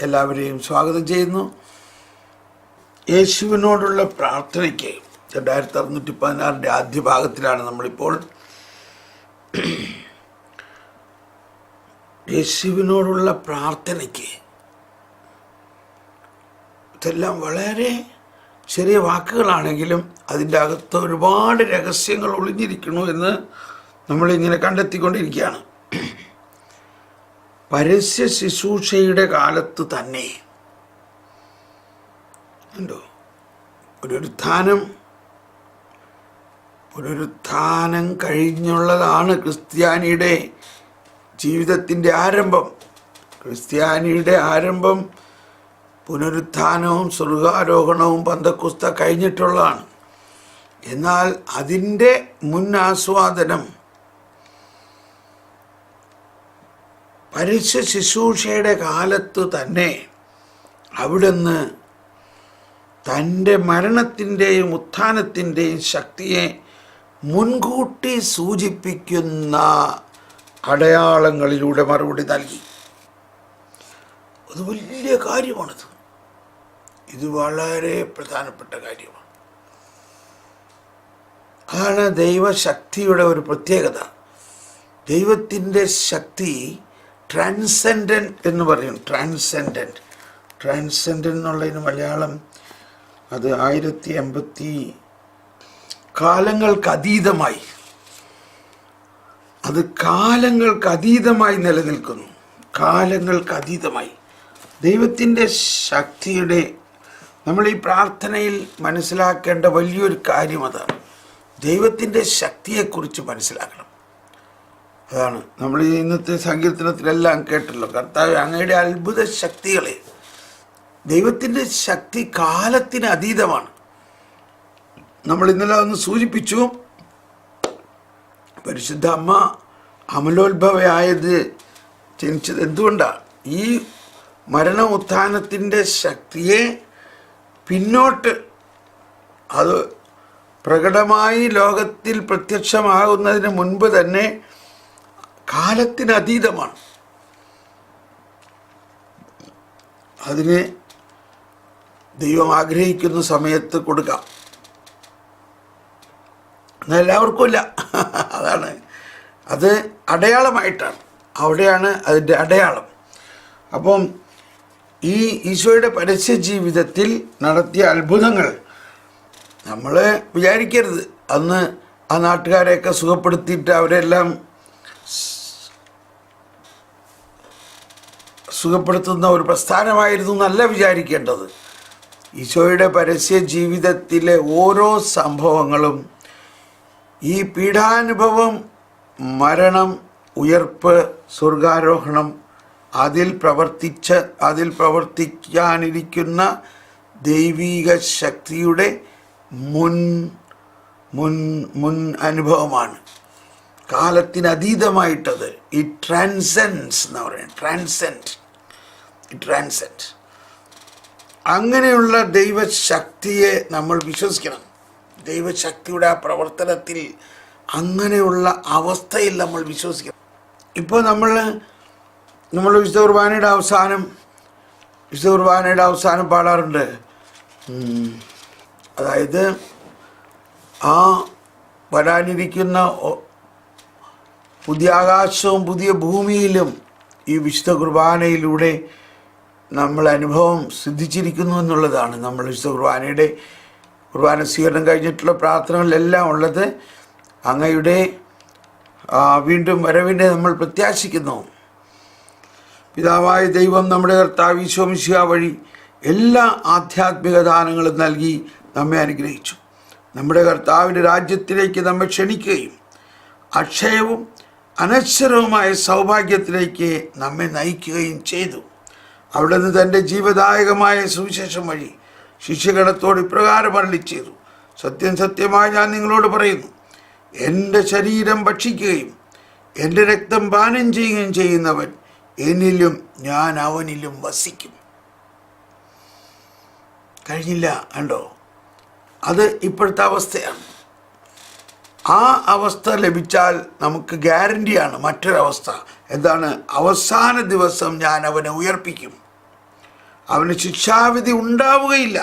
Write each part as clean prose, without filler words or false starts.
എല്ലാവരെയും സ്വാഗതം ചെയ്യുന്നു. യേശുവിനോടുള്ള പ്രാർത്ഥനയ്ക്ക് 2616 ആദ്യ ഭാഗത്തിലാണ് നമ്മളിപ്പോൾ. യേശുവിനോടുള്ള പ്രാർത്ഥനയ്ക്ക് ഇതെല്ലാം വളരെ ചെറിയ വാക്കുകളാണെങ്കിലും അതിൻ്റെ അകത്ത് ഒരുപാട് രഹസ്യങ്ങൾ ഒളിഞ്ഞിരിക്കുന്നു എന്ന് നമ്മളിങ്ങനെ കണ്ടെത്തിക്കൊണ്ടിരിക്കുകയാണ്. പരസ്യ ശുശ്രൂഷയുടെ കാലത്ത് തന്നെ ഉണ്ടോ പുനരുത്ഥാനം കഴിഞ്ഞുള്ളതാണ് ക്രിസ്ത്യാനിയുടെ ജീവിതത്തിൻ്റെ ആരംഭം. ക്രിസ്ത്യാനിയുടെ ആരംഭം പുനരുത്ഥാനവും സ്വർഗാരോഹണവും പന്തക്കുസ്ത കഴിഞ്ഞിട്ടുള്ളതാണ്. എന്നാൽ അതിൻ്റെ മുൻ ആസ്വാദനം പരസ്യ ശുശ്രൂഷയുടെ കാലത്ത് തന്നെ അവിടുന്ന് തൻ്റെ മരണത്തിൻ്റെയും ഉത്ഥാനത്തിൻ്റെയും ശക്തിയെ മുൻകൂട്ടി സൂചിപ്പിക്കുന്ന അടയാളങ്ങളിലൂടെ മറുപടി നൽകി. അത് വലിയ കാര്യമാണിത്. ഇത് വളരെ പ്രധാനപ്പെട്ട കാര്യമാണ്. അതാണ് ദൈവശക്തിയുടെ ഒരു പ്രത്യേകത. ദൈവത്തിൻ്റെ ശക്തി ട്രാൻസെൻഡൻറ്റ് എന്ന് പറയും. ട്രാൻസെൻഡൻറ്റ് എന്നുള്ളതിന് മലയാളം അത് 1080 കാലങ്ങൾക്കതീതമായി, അത് കാലങ്ങൾക്കതീതമായി നിലനിൽക്കുന്നു. കാലങ്ങൾക്കതീതമായി ദൈവത്തിൻ്റെ ശക്തിയുടെ നമ്മൾ ഈ പ്രാർത്ഥനയിൽ മനസ്സിലാക്കേണ്ട വലിയൊരു കാര്യം അതാണ്. ദൈവത്തിൻ്റെ ശക്തിയെക്കുറിച്ച് മനസ്സിലാക്കണം. അതാണ് നമ്മൾ ഇന്നത്തെ സങ്കീർത്തനത്തിലെല്ലാം കേട്ടല്ലോ, കർത്താവേ അങ്ങയുടെ അത്ഭുത ശക്തികളെ. ദൈവത്തിൻ്റെ ശക്തി കാലത്തിന് അതീതമാണ്. നമ്മൾ ഇന്നലെ ഒന്ന് സൂചിപ്പിച്ചു. പരിശുദ്ധ അമ്മ അമലോത്ഭവയായത് ജനിച്ചത് എന്തുകൊണ്ടാണ്? ഈ മരണ ഉത്ഥാനത്തിൻ്റെ ശക്തിയെ പിന്നോട്ട് അത് പ്രകടമായി ലോകത്തിൽ പ്രത്യക്ഷമാകുന്നതിന് മുൻപ് തന്നെ കാലത്തിനതീതമാണ്. അതിന് ദൈവം ആഗ്രഹിക്കുന്ന സമയത്ത് കൊടുക്കാം. എല്ലാവർക്കും ഇല്ല. അതാണ് അത് അടയാളമായിട്ടാണ്. അവിടെയാണ് അതിൻ്റെ അടയാളം. അപ്പം ഈ ഈശോയുടെ പരസ്യ ജീവിതത്തിൽ നടത്തിയ അത്ഭുതങ്ങൾ നമ്മൾ വിചാരിക്കരുത് അന്ന് ആ നാട്ടുകാരെയൊക്കെ സുഖപ്പെടുത്തിയിട്ട് അവരെല്ലാം സുഖപ്പെടുത്തുന്ന ഒരു പ്രസ്ഥാനമായിരുന്നു എന്നല്ല വിചാരിക്കേണ്ടത്. ഈശോയുടെ പരസ്യ ജീവിതത്തിലെ ഓരോ സംഭവങ്ങളും ഈ പീഡാനുഭവം, മരണം, ഉയർപ്പ്, സ്വർഗാരോഹണം, അതിൽ പ്രവർത്തിക്കാനിരിക്കുന്ന ദൈവീക ശക്തിയുടെ മുൻ അനുഭവമാണ്. കാലത്തിനതീതമായിട്ടത് ഈ ട്രാൻസെൻസ് എന്ന് പറയുന്നത്. ട്രാൻസെൻഡ് അങ്ങനെയുള്ള ദൈവശക്തിയെ നമ്മൾ വിശ്വസിക്കണം. ദൈവശക്തിയുടെ ആ പ്രവർത്തനത്തിൽ അങ്ങനെയുള്ള അവസ്ഥയിൽ നമ്മൾ വിശ്വസിക്കണം. ഇപ്പോൾ നമ്മൾ വിശുദ്ധ കുർബാനയുടെ അവസാനം പാടാറുണ്ട്. അതായത് ആ വരാനിരിക്കുന്ന പുതിയ ആകാശവും പുതിയ ഭൂമിയിലും ഈ വിശുദ്ധ കുർബാനയിലൂടെ നമ്മൾ അനുഭവം സിദ്ധിച്ചിരിക്കുന്നു എന്നുള്ളതാണ്. നമ്മൾ വിശുദ്ധ കുർബാന സ്വീകരണം കഴിഞ്ഞിട്ടുള്ള പ്രാർത്ഥനകളിലെല്ലാം ഉള്ളത് അങ്ങയുടെ വീണ്ടും വരവിനെ നമ്മൾ പ്രത്യാശിക്കുന്നു. പിതാവായ ദൈവം നമ്മുടെ കർത്താവ് ഈശോ മിശിഹാ വഴി എല്ലാ ആധ്യാത്മിക ദാനങ്ങളും നൽകി നമ്മെ അനുഗ്രഹിച്ചു. നമ്മുടെ കർത്താവിൻ്റെ രാജ്യത്തിലേക്ക് നമ്മെ ക്ഷണിക്കുകയും അക്ഷയവും അനശ്വരവുമായ സൗഭാഗ്യത്തിലേക്ക് നമ്മെ നയിക്കുകയും ചെയ്തു. അവിടുന്ന് തൻ്റെ ജീവദായകമായ സുവിശേഷം വഴി ശിഷ്യഗണത്തോട് ഇപ്രകാരം അരുളി ചെയ്തു: സത്യം സത്യമായി ഞാൻ നിങ്ങളോട് പറയുന്നു, എൻ്റെ ശരീരം ഭക്ഷിക്കുകയും എൻ്റെ രക്തം പാനം ചെയ്യുകയും ചെയ്യുന്നവൻ എന്നിലും ഞാൻ അവനിലും വസിക്കും. കഴിഞ്ഞില്ല, കണ്ടോ? അത് ഇപ്പോഴത്തെ അവസ്ഥയാണ്. ആ അവസ്ഥ ലഭിച്ചാൽ നമുക്ക് ഗ്യാരണ്ടിയാണ് മറ്റൊരവസ്ഥ. എന്താണ്? അവസാന ദിവസം ഞാൻ അവനെ ഉയർപ്പിക്കും. അവന് ശിക്ഷാവിധി ഉണ്ടാവുകയില്ല.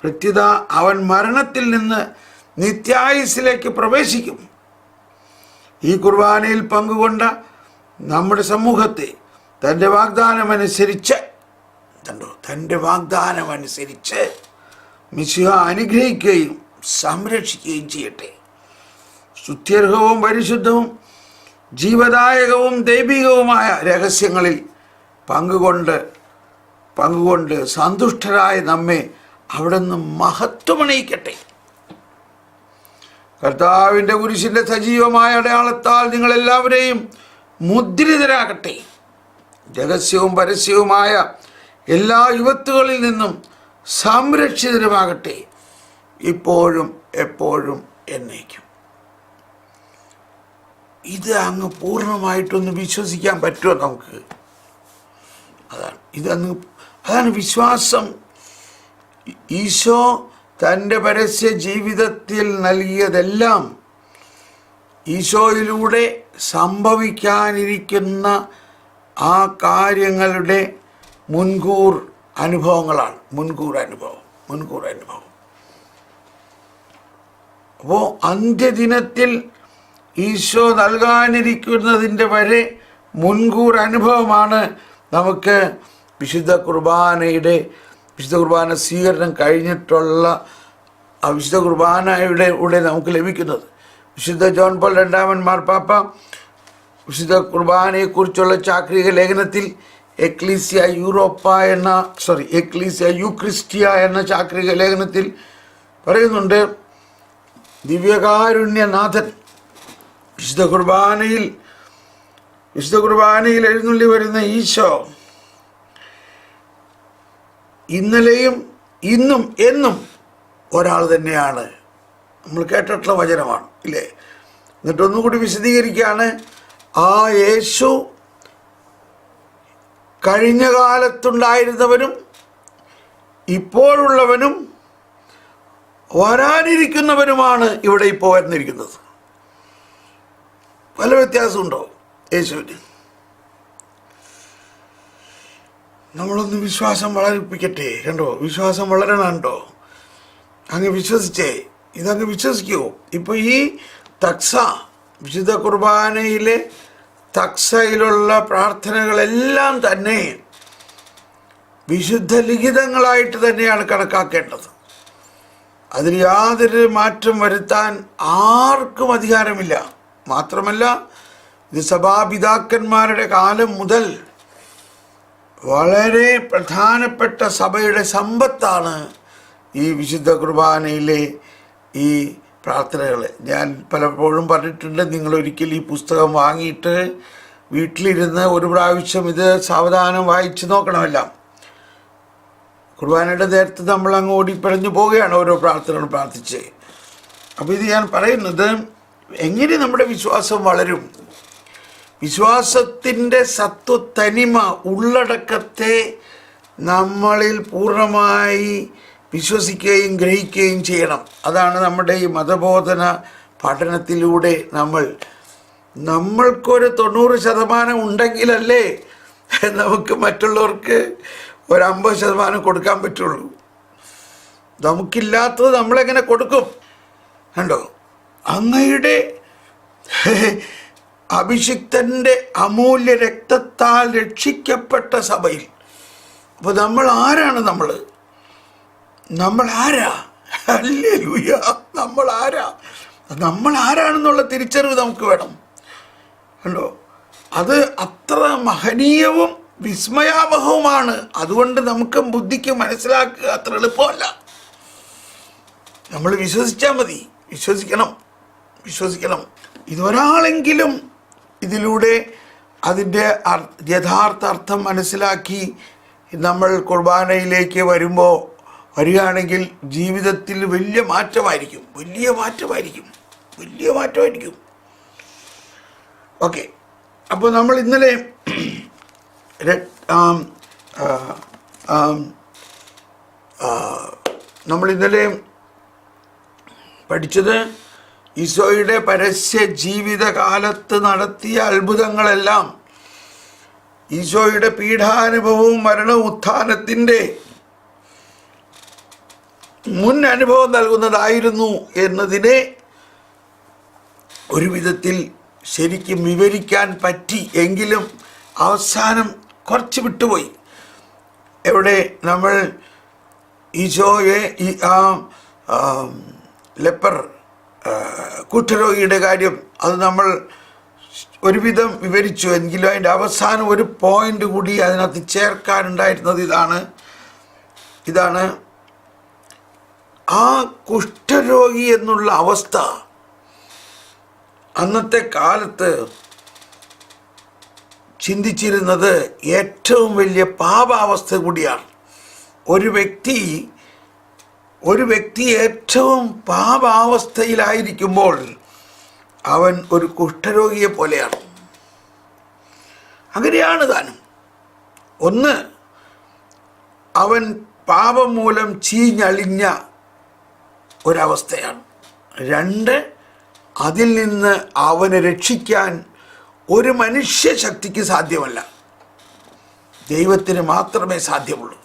പ്രത്യുത അവൻ മരണത്തിൽ നിന്ന് നിത്യായുസ്സിലേക്ക് പ്രവേശിക്കും. ഈ കുർബാനയിൽ പങ്കുകൊണ്ട നമ്മുടെ സമൂഹത്തെ തൻ്റെ വാഗ്ദാനമനുസരിച്ച് മിശിഹ അനുഗ്രഹിക്കുകയും സംരക്ഷിക്കുകയും ചെയ്യട്ടെ. സ്തുത്യർഹവും പരിശുദ്ധവും ജീവദായകവും ദൈവികവുമായ രഹസ്യങ്ങളിൽ പങ്കുകൊണ്ട് സന്തുഷ്ടരായ നമ്മെ അവിടുന്ന് മഹത്വമണിയിക്കട്ടെ. കർത്താവിൻ്റെ കുരിശിൻ്റെ സജീവമായ അടയാളത്താൽ നിങ്ങളെല്ലാവരെയും മുദ്രിതരാകട്ടെ. രഹസ്യവും പരസ്യവുമായ എല്ലാ വിപത്തുകളിൽ നിന്നും സംരക്ഷിതരുമാകട്ടെ, ഇപ്പോഴും എപ്പോഴും എന്നേക്കും. ഇത് അങ്ങ് പൂർണ്ണമായിട്ടൊന്ന് വിശ്വസിക്കാൻ പറ്റുമോ നമുക്ക്? അതാണ് വിശ്വാസം. ഈശോ തൻ്റെ പരസ്യ ജീവിതത്തിൽ നൽകിയതെല്ലാം ഈശോയിലൂടെ സംഭവിക്കാനിരിക്കുന്ന ആ കാര്യങ്ങളുടെ മുൻകൂർ അനുഭവങ്ങളാണ്. മുൻകൂർ അനുഭവം. അപ്പോൾ അന്ത്യദിനത്തിൽ ഈശോ നൽകാനിരിക്കുന്നതിൻ്റെ വരെ മുൻകൂർ അനുഭവമാണ് നമുക്ക് വിശുദ്ധ കുർബാന സ്വീകരണം കഴിഞ്ഞിട്ടുള്ള ആ വിശുദ്ധ കുർബാനയുടെ നമുക്ക് ലഭിക്കുന്നത്. വിശുദ്ധ ജോൺ പോൾ രണ്ടാമൻ മാർപ്പാപ്പ വിശുദ്ധ കുർബാനയെക്കുറിച്ചുള്ള ചാക്രിക ലേഖനത്തിൽ എക്ലീസിയ യൂക്രിസ്റ്റിയ എന്ന ചാക്രിക ലേഖനത്തിൽ പറയുന്നുണ്ട്, ദിവ്യകാരുണ്യനാഥൻ വിശുദ്ധ കുർബാനയിൽ എഴുന്നള്ളി വരുന്ന ഈശോ ഇന്നലെയും ഇന്നും എന്നും ഒരാൾ തന്നെയാണ്. നമ്മൾ കേട്ടിട്ടുള്ള വചനമാണ് ഇല്ലേ? എന്നിട്ടൊന്നുകൂടി വിശദീകരിക്കുകയാണ്. ആ യേശു കഴിഞ്ഞ കാലത്തുണ്ടായിരുന്നവനും ഇപ്പോഴുള്ളവനും വരാനിരിക്കുന്നവനുമാണ് ഇവിടെ ഇപ്പോൾ വന്നിരിക്കുന്നത്. പല വ്യത്യാസമുണ്ടോ യേശുവിന്? നമ്മളൊന്ന് വിശ്വാസം വളരിപ്പിക്കട്ടെ. കണ്ടോ, വിശ്വാസം വളരണുണ്ടോ? അങ്ങ് വിശ്വസിച്ചേ, ഇതങ്ങ് വിശ്വസിക്കുമോ? ഇപ്പോൾ ഈ വിശുദ്ധ കുർബാനയിലെ തക്സയിലുള്ള പ്രാർത്ഥനകളെല്ലാം തന്നെ വിശുദ്ധ ലിഖിതങ്ങളായിട്ട് തന്നെയാണ് കണക്കാക്കേണ്ടത്. അതിൽ യാതൊരു മാറ്റം വരുത്താൻ ആർക്കും അധികാരമില്ല. മാത്രമല്ല, ഇത് സഭാപിതാക്കന്മാരുടെ കാലം മുതൽ വളരെ പ്രധാനപ്പെട്ട സഭയുടെ സമ്പത്താണ് ഈ വിശുദ്ധ കുർബാനയിലെ ഈ പ്രാർത്ഥനകൾ. ഞാൻ പലപ്പോഴും പറഞ്ഞിട്ടുണ്ട്, നിങ്ങളൊരിക്കൽ ഈ പുസ്തകം വാങ്ങിയിട്ട് വീട്ടിലിരുന്ന് ഒരു പ്രാവശ്യം ഇത് സാവധാനം വായിച്ച് നോക്കണമെല്ലാം. കുർബാനയുടെ നേരത്തെ നമ്മൾ അങ്ങ് ഓടിപ്പഴഞ്ഞു പോവുകയാണ് ഓരോ പ്രാർത്ഥനകൾ പ്രാർത്ഥിച്ച്. അപ്പോൾ ഇത് ഞാൻ പറയുന്നത്, എങ്ങനെ നമ്മുടെ വിശ്വാസം വളരും? വിശ്വാസത്തിൻ്റെ സത്വത്തനിമ ഉള്ളടക്കത്തെ നമ്മളിൽ പൂർണ്ണമായി വിശ്വസിക്കുകയും ഗ്രഹിക്കുകയും ചെയ്യണം. അതാണ് നമ്മുടെ ഈ മതബോധന പഠനത്തിലൂടെ നമ്മൾക്കൊരു 90% ഉണ്ടെങ്കിലല്ലേ നമുക്ക് മറ്റുള്ളവർക്ക് ഒരു 50% കൊടുക്കാൻ പറ്റുള്ളൂ. നമുക്കില്ലാത്തത് നമ്മളെങ്ങനെ കൊടുക്കും? കണ്ടോ, അങ്ങയുടെ അഭിഷിക്തൻ്റെ അമൂല്യ രക്തത്താൽ രക്ഷിക്കപ്പെട്ട സഭയിൽ. അപ്പോൾ നമ്മൾ ആരാ? ഹല്ലേലൂയ! നമ്മൾ ആരാണെന്നുള്ള തിരിച്ചറിവ് നമുക്ക് വേണം. കണ്ടോ, അത് അത്ര മഹനീയവും വിസ്മയാവഹവുമാണ്. അതുകൊണ്ട് നമുക്ക് ബുദ്ധിക്ക് മനസ്സിലാക്കുക അത്ര എളുപ്പമല്ല. നമ്മൾ വിശ്വസിച്ചാൽ മതി. വിശ്വസിക്കണം. ഇതൊരാളെങ്കിലും ഇതിലൂടെ അതിൻ്റെ യഥാർത്ഥ അർത്ഥം മനസ്സിലാക്കി നമ്മൾ കുർബാനയിലേക്ക് വരികയാണെങ്കിൽ ജീവിതത്തിൽ വലിയ മാറ്റമായിരിക്കും. ഓക്കെ, അപ്പോൾ നമ്മൾ ഇന്നലെ പഠിച്ചത് ഈശോയുടെ പരസ്യ ജീവിതകാലത്ത് നടത്തിയ അത്ഭുതങ്ങളെല്ലാം ഈശോയുടെ പീഡാനുഭവവും മരണവും ഉത്ഥാനത്തിൻ്റെ മുൻ അനുഭവം നൽകുന്നതായിരുന്നു എന്നതിനെ ഒരു വിധത്തിൽ ശരിക്കും വിവരിക്കാൻ പറ്റി. എങ്കിലും അവസാനം കുറച്ച് വിട്ടുപോയി. എവിടെ നമ്മൾ ഈശോയെ ലെപ്പർ കുഷ്ഠരോഗിയുടെ കാര്യം അത് നമ്മൾ ഒരുവിധം വിവരിച്ചു. എങ്കിലും അതിൻ്റെ അവസാനം ഒരു പോയിന്റ് കൂടി അതിനകത്ത് ചേർക്കാനുണ്ടായിരുന്നത് ഇതാണ് ആ കുഷ്ഠരോഗി എന്നുള്ള അവസ്ഥ അന്നത്തെ കാലത്ത് ചിന്തിച്ചിരുന്നത് ഏറ്റവും വലിയ പാപാവസ്ഥ കൂടിയാണ്. ഒരു വ്യക്തി ഏറ്റവും പാപാവസ്ഥയിലായിരിക്കുമ്പോൾ അവൻ ഒരു കുഷ്ഠരോഗിയെ പോലെയാണ്. അങ്ങനെയാണ് താനും. ഒന്ന്, അവൻ പാപം മൂലം ചീഞ്ഞളിഞ്ഞ ഒരവസ്ഥയാണ്. രണ്ട്, അതിൽ നിന്ന് അവനെ രക്ഷിക്കാൻ ഒരു മനുഷ്യശക്തിക്ക് സാധ്യമല്ല, ദൈവത്തിന് മാത്രമേ സാധ്യമുള്ളൂ.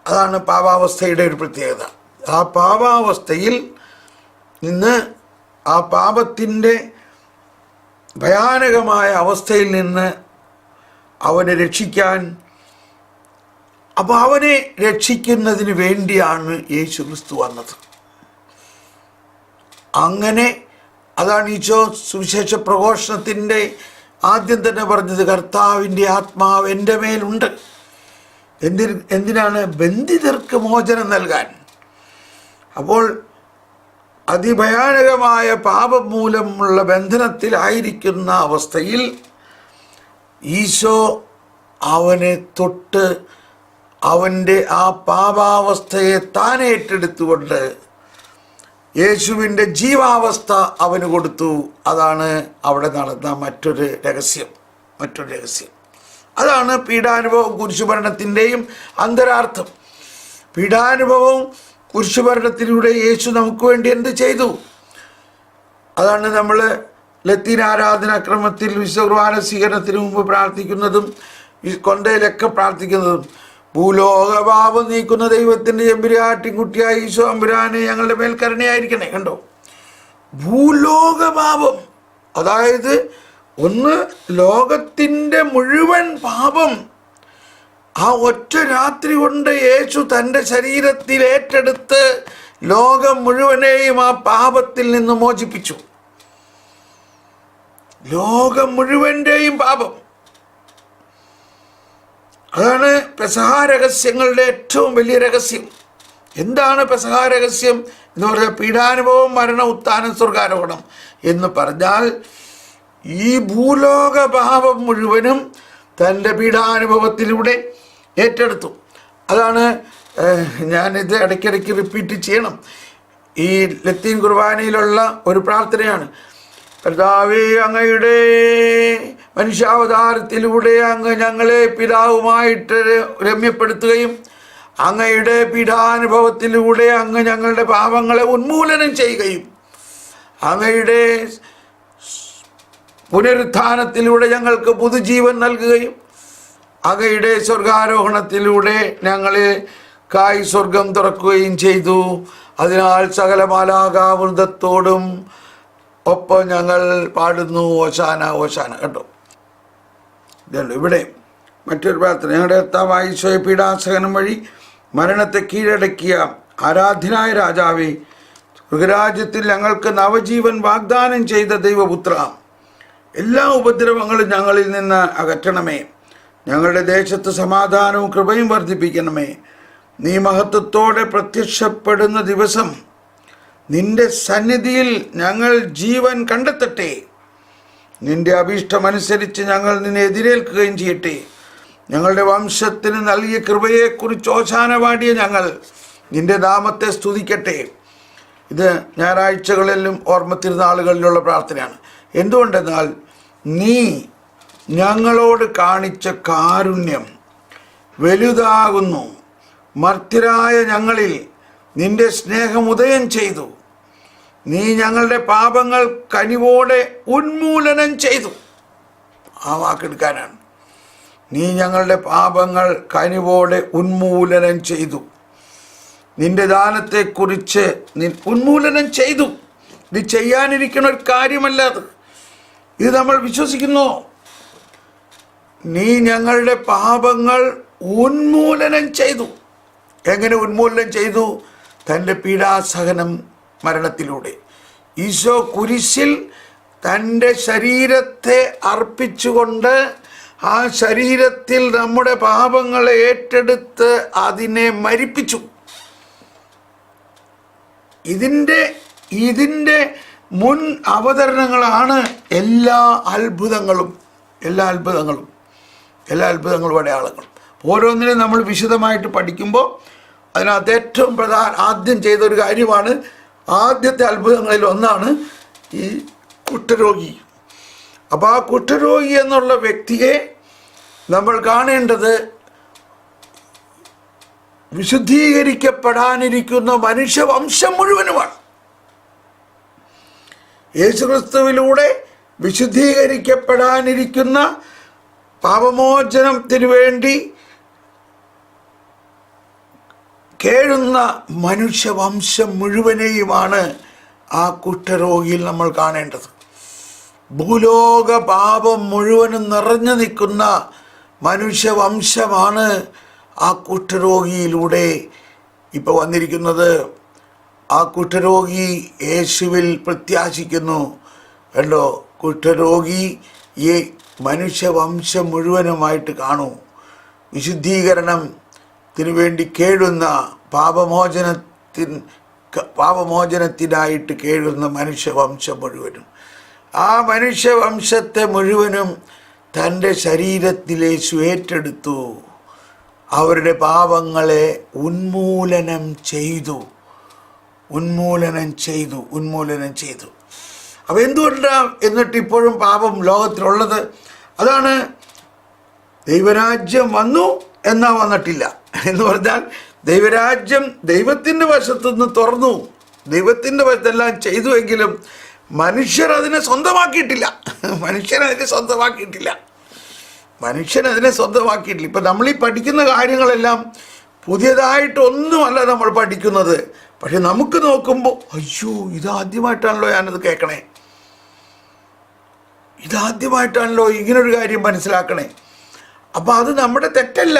അതാണ് പാപാവസ്ഥയുടെ ഒരു പ്രത്യേകത. ആ പാപാവസ്ഥയിൽ നിന്ന്, ആ പാപത്തിൻ്റെ ഭയാനകമായ അവസ്ഥയിൽ നിന്ന് അവനെ രക്ഷിക്കാൻ, അപ്പോൾ അവനെ രക്ഷിക്കുന്നതിന് വേണ്ടിയാണ് യേശു ക്രിസ്തു വന്നത്. അങ്ങനെ അതാണ് ഈശോ സുവിശേഷ പ്രഘോഷണത്തിൻ്റെ ആദ്യം തന്നെ പറഞ്ഞത്, കർത്താവിൻ്റെ ആത്മാവ് എൻ്റെ മേലുണ്ട്. എന്തിനാണ്? ബന്ധിതർക്ക് മോചനം നൽകാൻ. അപ്പോൾ അതിഭയാനകമായ പാപം മൂലമുള്ള ബന്ധനത്തിലായിരിക്കുന്ന അവസ്ഥയിൽ ഈശോ അവനെ തൊട്ട് അവൻ്റെ ആ പാപാവസ്ഥയെ താൻ ഏറ്റെടുത്തുകൊണ്ട് യേശുവിൻ്റെ ജീവാവസ്ഥ അവന് കൊടുത്തു. അതാണ് അവിടെ നടന്ന മറ്റൊരു രഹസ്യം. അതാണ് പീഡാനുഭവം കുരിശുമരണത്തിൻ്റെയും അന്തരാർത്ഥം. പീഡാനുഭവവും കുരിശുമരണത്തിലൂടെ യേശു നമുക്ക് വേണ്ടി എന്ത് ചെയ്തു? അതാണ് നമ്മൾ ലത്തീൻ ആരാധനാക്രമത്തിൽ വിശുദ്ധ കുർബാന സ്വീകരണത്തിന് മുമ്പ് പ്രാർത്ഥിക്കുന്നതും കൊന്തയിലൊക്കെ പ്രാർത്ഥിക്കുന്നതും. ഭൂലോകപാപം നീക്കുന്ന ദൈവത്തിൻ്റെ എമ്പുരാട്ടിൻകുട്ടിയായ ഈശോ അമ്പുരാനെ ഞങ്ങളുടെ മേൽ കരുണയായിരിക്കണേ. കണ്ടോ, ഭൂലോകപാപം, അതായത് ഒന്ന് ലോകത്തിൻ്റെ മുഴുവൻ പാപം ആ ഒറ്റ രാത്രി കൊണ്ട് യേശു തൻ്റെ ശരീരത്തിൽ ഏറ്റെടുത്ത് ലോകം മുഴുവനെയും ആ പാപത്തിൽ നിന്ന് മോചിപ്പിച്ചു. ലോകം മുഴുവൻ്റെയും പാപം. അതാണ് പെസഹ രഹസ്യങ്ങളുടെ ഏറ്റവും വലിയ രഹസ്യം. എന്താണ് പെസഹ രഹസ്യം എന്ന് പറഞ്ഞാൽ? പീഡാനുഭവം, മരണ, ഉത്ഥാനം, സ്വർഗാരോഹണം എന്ന് പറഞ്ഞാൽ ഈ ഭൂലോക പാപം മുഴുവനും തൻ്റെ പീഡാനുഭവത്തിലൂടെ ഏറ്റെടുത്തു. അതാണ് ഞാനിത് ഇടയ്ക്കിടയ്ക്ക് റിപ്പീറ്റ് ചെയ്യണം. ഈ ലത്തീൻ കുർബാനയിലുള്ള ഒരു പ്രാർത്ഥനയാണ്. കർത്താവേ, അങ്ങയുടെ മനുഷ്യാവതാരത്തിലൂടെ അങ്ങ് ഞങ്ങളെ പിതാവുമായിട്ട് രമ്യപ്പെടുത്തുകയും അങ്ങയുടെ പീഡാനുഭവത്തിലൂടെ അങ്ങ് ഞങ്ങളുടെ പാപങ്ങളെ ഉന്മൂലനം ചെയ്യുകയും അങ്ങയുടെ പുനരുത്ഥാനത്തിലൂടെ ഞങ്ങൾക്ക് പുതുജീവൻ നൽകുകയും അങ്ങയുടെ സ്വർഗാരോഹണത്തിലൂടെ ഞങ്ങളെക്കായി സ്വർഗം തുറക്കുകയും ചെയ്തു. അതിനാൽ സകല മാലാഖാവൃന്ദത്തോടും ഒപ്പം ഞങ്ങൾ പാടുന്നു ഓശാന ഓശാന. കേട്ടോ, ഇതുണ്ട്. ഇവിടെ മറ്റൊരു പ്രാർത്ഥന. ഞങ്ങളുടെ കർത്താവായ ഈശോയെ പീഡാസഹനം വഴി മരണത്തെ കീഴടക്കിയ ആരാധ്യനായ രാജാവേ, സ്വർഗരാജ്യത്തിൽ ഞങ്ങൾക്ക് നവജീവൻ വാഗ്ദാനം ചെയ്ത ദൈവപുത്ര, എല്ലാ ഉപദ്രവങ്ങളും ഞങ്ങളിൽ നിന്ന് അകറ്റണമേ. ഞങ്ങളുടെ ദേശത്ത് സമാധാനവും കൃപയും വർദ്ധിപ്പിക്കണമേ. നീ മഹത്വത്തോടെ പ്രത്യക്ഷപ്പെടുന്ന ദിവസം നിന്റെ സന്നിധിയിൽ ഞങ്ങൾ ജീവൻ കണ്ടെത്തട്ടെ. നിന്റെ അഭീഷ്ടമനുസരിച്ച് ഞങ്ങൾ നിന്നെ എതിരേൽക്കുകയും ചെയ്യട്ടെ. ഞങ്ങളുടെ വംശത്തിന് നൽകിയ കൃപയെക്കുറിച്ച് ഓശാന പാടിയ ഞങ്ങൾ നിന്റെ നാമത്തെ സ്തുതിക്കട്ടെ. ഇത് ഞായറാഴ്ചകളിലും ഓർമ്മ തിരുനാളുകളിലുള്ള പ്രാർത്ഥനയാണ്. എന്തുകൊണ്ടെന്നാൽ നീ ഞങ്ങളോട് കാണിച്ച കാരുണ്യം വലുതാകുന്നു. മർത്യരായ ഞങ്ങളിൽ നിന്റെ സ്നേഹം ഉദയം ചെയ്തു. നീ ഞങ്ങളുടെ പാപങ്ങൾ കനിവോടെ ഉന്മൂലനം ചെയ്തു. ആ വാക്കെടുക്കാനാണ്. നീ ഞങ്ങളുടെ പാപങ്ങൾ കനിവോടെ ഉന്മൂലനം ചെയ്തു. നിന്റെ ദാനത്തെക്കുറിച്ച് ഉന്മൂലനം ചെയ്തു. ഇത് ചെയ്യാനിരിക്കുന്ന ഒരു കാര്യമല്ല അത്. ഇത് നമ്മൾ വിശ്വസിക്കുന്നു. നീ ഞങ്ങളുടെ പാപങ്ങൾ ഉന്മൂലനം ചെയ്തു. എങ്ങനെ ഉന്മൂലനം ചെയ്തു? തൻ്റെ പീഡാസഹനം മരണത്തിലൂടെ. ഈശോ കുരിശിൽ തൻ്റെ ശരീരത്തെ അർപ്പിച്ചുകൊണ്ട് ആ ശരീരത്തിൽ നമ്മുടെ പാപങ്ങളെ ഏറ്റെടുത്ത് അതിനെ മരിപ്പിച്ചു. ഇതിൻ്റെ മുൻ അവതരണങ്ങളാണ് എല്ലാ അത്ഭുതങ്ങളും അടയാളങ്ങളും. ഓരോന്നിനും നമ്മൾ വിശദമായിട്ട് പഠിക്കുമ്പോൾ അതിനകത്ത് ഏറ്റവും ആദ്യം ചെയ്തൊരു കാര്യമാണ്, ആദ്യത്തെ അത്ഭുതങ്ങളിൽ ഒന്നാണ് ഈ കുഷ്ഠരോഗി. അപ്പോൾ ആ കുഷ്ഠരോഗി എന്നുള്ള വ്യക്തിയെ നമ്മൾ കാണേണ്ടത് വിശുദ്ധീകരിക്കപ്പെടാനിരിക്കുന്ന മനുഷ്യവംശം മുഴുവനുമാണ്. യേശുക്രിസ്തുവിലൂടെ വിശുദ്ധീകരിക്കപ്പെടാനിരിക്കുന്ന പാപമോചനത്തിന് വേണ്ടി കേഴുന്ന മനുഷ്യവംശം മുഴുവനെയുമാണ് ആ കുഷ്ഠരോഗിയിൽ നമ്മൾ കാണേണ്ടത്. ഭൂലോക പാപം മുഴുവനും നിറഞ്ഞു നിൽക്കുന്ന മനുഷ്യവംശമാണ് ആ കുഷ്ഠരോഗിയിലൂടെ ഇപ്പോൾ വന്നിരിക്കുന്നത്. ആ കുഷ്ഠരോഗി യേശുവിൽ പ്രത്യാശിക്കുന്നു. കണ്ടോ, കുഷ്ഠരോഗി ഈ മനുഷ്യവംശം മുഴുവനുമായിട്ട് കാണൂ. വിശുദ്ധീകരണത്തിന് വേണ്ടി കേഴുന്ന പാപമോചനത്തിനായിട്ട് കേഴുന്ന മനുഷ്യവംശം മുഴുവനും, ആ മനുഷ്യവംശത്തെ മുഴുവനും തൻ്റെ ശരീരത്തിലേശു ഏറ്റെടുത്തു. അവരുടെ പാപങ്ങളെ ഉന്മൂലനം ചെയ്തു. അപ്പോൾ എന്തുകൊണ്ടാണ് എന്നിട്ട് ഇപ്പോഴും പാപം ലോകത്തിലുള്ളത്? അതാണ് ദൈവരാജ്യം വന്നു എന്നാ വന്നിട്ടില്ല എന്ന് പറഞ്ഞാൽ, ദൈവരാജ്യം ദൈവത്തിൻ്റെ വശത്തുനിന്ന് തുറന്നു, ദൈവത്തിൻ്റെ വശത്തെല്ലാം ചെയ്തുവെങ്കിലും മനുഷ്യരതിനെ സ്വന്തമാക്കിയിട്ടില്ല. ഇപ്പം നമ്മളീ പഠിക്കുന്ന കാര്യങ്ങളെല്ലാം പുതിയതായിട്ടൊന്നുമല്ല നമ്മൾ പഠിക്കുന്നത്. പക്ഷെ നമുക്ക് നോക്കുമ്പോൾ അയ്യോ, ഇതാദ്യമായിട്ടാണല്ലോ ഞാനത് കേൾക്കണേ, ഇതാദ്യമായിട്ടാണല്ലോ ഇങ്ങനൊരു കാര്യം മനസ്സിലാക്കണേ. അപ്പം അത് നമ്മുടെ തെറ്റല്ല.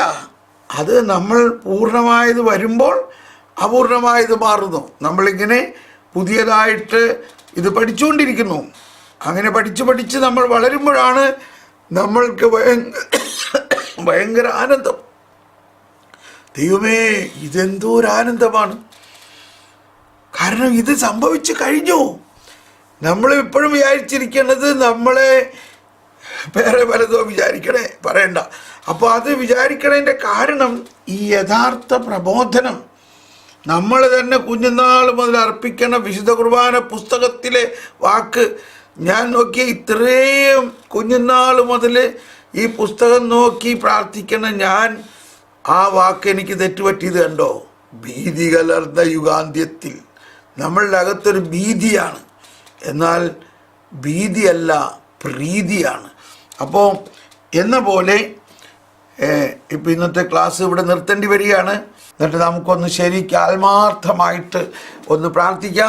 അത് നമ്മൾ പൂർണ്ണമായത് വരുമ്പോൾ അപൂർണമായത് മാറുന്നു. നമ്മളിങ്ങനെ പുതിയതായിട്ട് ഇത് പഠിച്ചുകൊണ്ടിരിക്കുന്നു. അങ്ങനെ പഠിച്ച് നമ്മൾ വളരുമ്പോഴാണ് നമ്മൾക്ക് ഭയങ്കര ആനന്ദം. ദൈവമേ, ഇതെന്തോരാനന്ദമാണ്! കാരണം ഇത് സംഭവിച്ചു കഴിഞ്ഞു. നമ്മൾ ഇപ്പോഴും വിചാരിച്ചിരിക്കുന്നത് നമ്മളെ വേറെ പലതോ പറയണ്ട. അപ്പോൾ അത് വിചാരിക്കണതിൻ്റെ കാരണം ഈ യഥാർത്ഥ പ്രബോധനം നമ്മൾ തന്നെ കുഞ്ഞുനാൾ മുതൽ അർപ്പിക്കണ വിശുദ്ധ കുർബാന പുസ്തകത്തിലെ വാക്ക് ഞാൻ നോക്കി, ഇത്രയും കുഞ്ഞുനാൾ മുതൽ ഈ പുസ്തകം നോക്കി പ്രാർത്ഥിക്കണ ഞാൻ, ആ വാക്ക് എനിക്ക് തെറ്റുപറ്റിയത് കണ്ടോ? ഭീതി കലർന്ന യുഗാന്ത്യത്തിൽ. നമ്മളുടെ അകത്തൊരു ഭീതിയാണ്, എന്നാൽ ഭീതിയല്ല, പ്രീതിയാണ്. അപ്പോൾ എന്ന പോലെ ഇപ്പം ഇന്നത്തെ ക്ലാസ് ഇവിടെ നിർത്തേണ്ടി വരികയാണ്. എന്നിട്ട് നമുക്കൊന്ന് ശരിക്കും ആത്മാർത്ഥമായിട്ട് ഒന്ന് പ്രാർത്ഥിക്കാം.